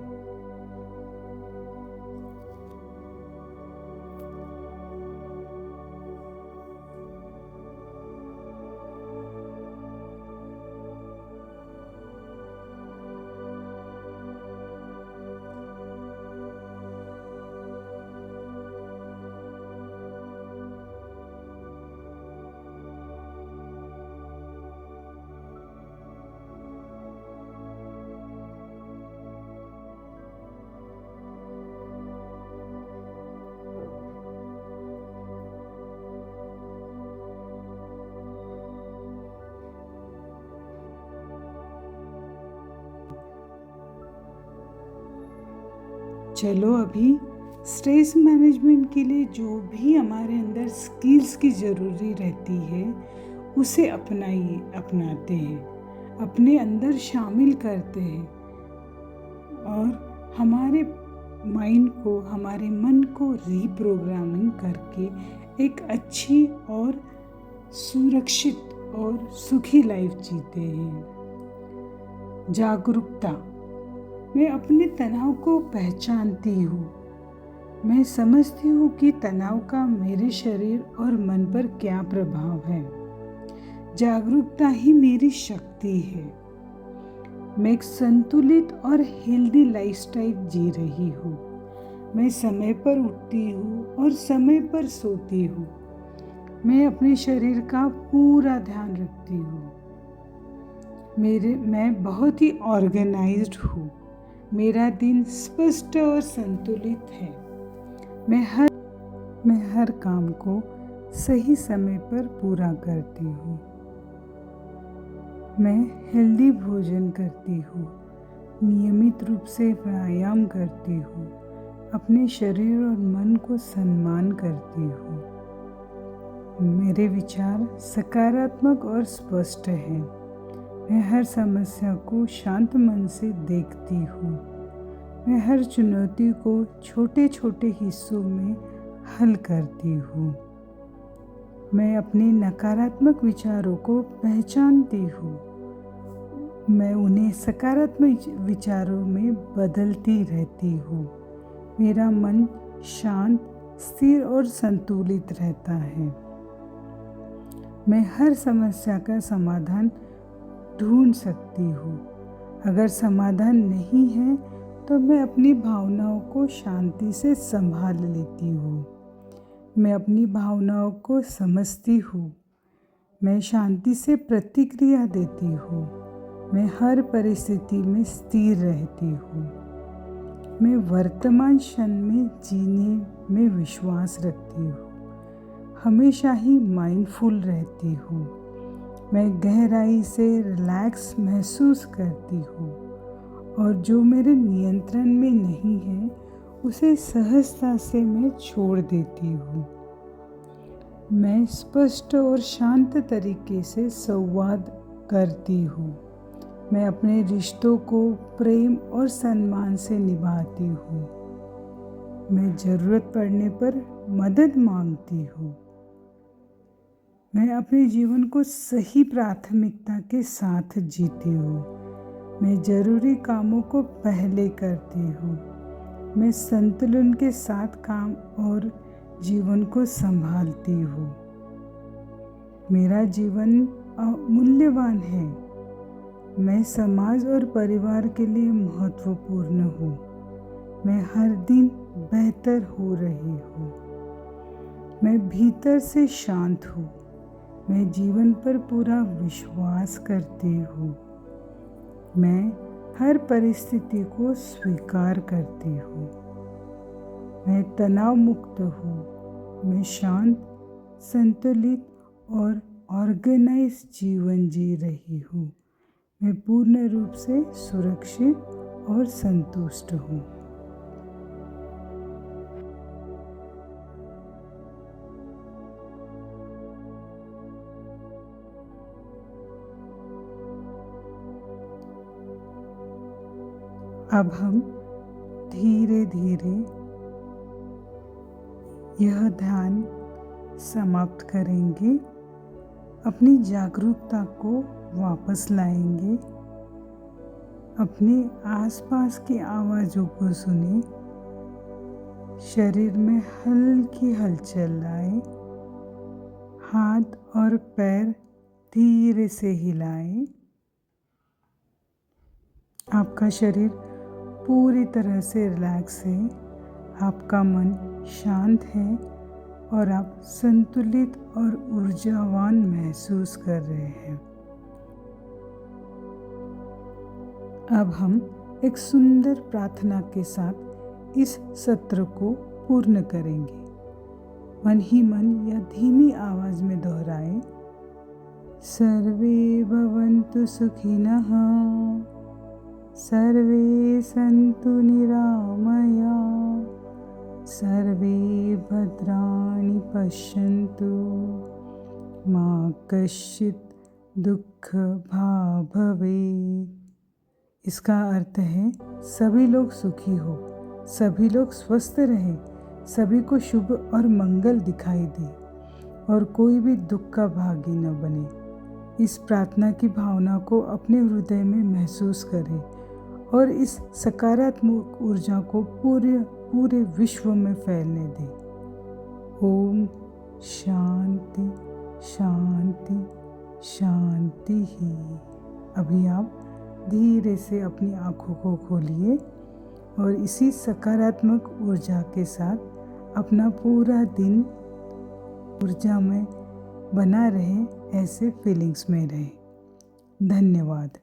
चलो अभी स्ट्रेस मैनेजमेंट के लिए जो भी हमारे अंदर स्किल्स की ज़रूरी रहती है उसे अपनाते हैं, अपने अंदर शामिल करते हैं और हमारे माइंड को, हमारे मन को रीप्रोग्रामिंग करके एक अच्छी और सुरक्षित और सुखी लाइफ जीते हैं। जागरूकता, मैं अपने तनाव को पहचानती हूँ। मैं समझती हूँ कि तनाव का मेरे शरीर और मन पर क्या प्रभाव है। जागरूकता ही मेरी शक्ति है। मैं एक संतुलित और हेल्दी लाइफस्टाइल जी रही हूँ। मैं समय पर उठती हूँ और समय पर सोती हूँ। मैं अपने शरीर का पूरा ध्यान रखती हूँ। मैं बहुत ही ऑर्गेनाइज्ड हूँ। मेरा दिन स्पष्ट और संतुलित है। मैं हर काम को सही समय पर पूरा करती हूँ। मैं हेल्दी भोजन करती हूँ, नियमित रूप से व्यायाम करती हूँ, अपने शरीर और मन को सम्मान करती हूँ। मेरे विचार सकारात्मक और स्पष्ट हैं। मैं हर समस्या को शांत मन से देखती हूँ। मैं हर चुनौती को छोटे छोटे हिस्सों में हल करती हूँ। मैं अपने नकारात्मक विचारों को पहचानती हूँ। मैं उन्हें सकारात्मक विचारों में बदलती रहती हूँ। मेरा मन शांत, स्थिर और संतुलित रहता है। मैं हर समस्या का समाधान ढूंढ सकती हूँ। अगर समाधान नहीं है तो मैं अपनी भावनाओं को शांति से संभाल लेती हूँ। मैं अपनी भावनाओं को समझती हूँ। मैं शांति से प्रतिक्रिया देती हूँ। मैं हर परिस्थिति में स्थिर रहती हूँ। मैं वर्तमान क्षण में जीने में विश्वास रखती हूँ। हमेशा ही माइंडफुल रहती हूँ। मैं गहराई से रिलैक्स महसूस करती हूँ और जो मेरे नियंत्रण में नहीं है उसे सहजता से मैं छोड़ देती हूँ। मैं स्पष्ट और शांत तरीके से संवाद करती हूँ। मैं अपने रिश्तों को प्रेम और सम्मान से निभाती हूँ। मैं ज़रूरत पड़ने पर मदद मांगती हूँ। मैं अपने जीवन को सही प्राथमिकता के साथ जीती हूँ। मैं ज़रूरी कामों को पहले करती हूँ। मैं संतुलन के साथ काम और जीवन को संभालती हूँ। मेरा जीवन मूल्यवान है। मैं समाज और परिवार के लिए महत्वपूर्ण हूँ। मैं हर दिन बेहतर हो रही हूँ। मैं भीतर से शांत हूँ। मैं जीवन पर पूरा विश्वास करती हूँ। मैं हर परिस्थिति को स्वीकार करती हूँ। मैं तनाव मुक्त हूँ। मैं शांत, संतुलित और ऑर्गेनाइज जीवन जी रही हूँ। मैं पूर्ण रूप से सुरक्षित और संतुष्ट हूँ। अब हम धीरे धीरे यह ध्यान समाप्त करेंगे। अपनी जागरूकता को वापस लाएंगे। अपने आसपास की आवाज़ों को सुने। शरीर में हल्की हलचल लाए। हाथ और पैर धीरे से हिलाएं। आपका शरीर पूरी तरह से रिलैक्स है। आपका मन शांत है और आप संतुलित और ऊर्जावान महसूस कर रहे हैं। अब हम एक सुंदर प्रार्थना के साथ इस सत्र को पूर्ण करेंगे। मन ही मन या धीमी आवाज में दोहराए, सर्वे भवन्तु सुखिनः, सर्वे सन्तु निरामया, सर्वे भद्राणि पश्यन्तु, मा कश्चित् दुःख भाग् भवेत्। इसका अर्थ है सभी लोग सुखी हो, सभी लोग स्वस्थ रहे, सभी को शुभ और मंगल दिखाई दे और कोई भी दुख का भागी न बने। इस प्रार्थना की भावना को अपने हृदय में महसूस करें और इस सकारात्मक ऊर्जा को पूरे विश्व में फैलने दें। ओम शांति शांति शांति ही। अभी आप धीरे से अपनी आँखों को खोलिए और इसी सकारात्मक ऊर्जा के साथ अपना पूरा दिन ऊर्जा में बना रहे, ऐसे फीलिंग्स में रहे। धन्यवाद।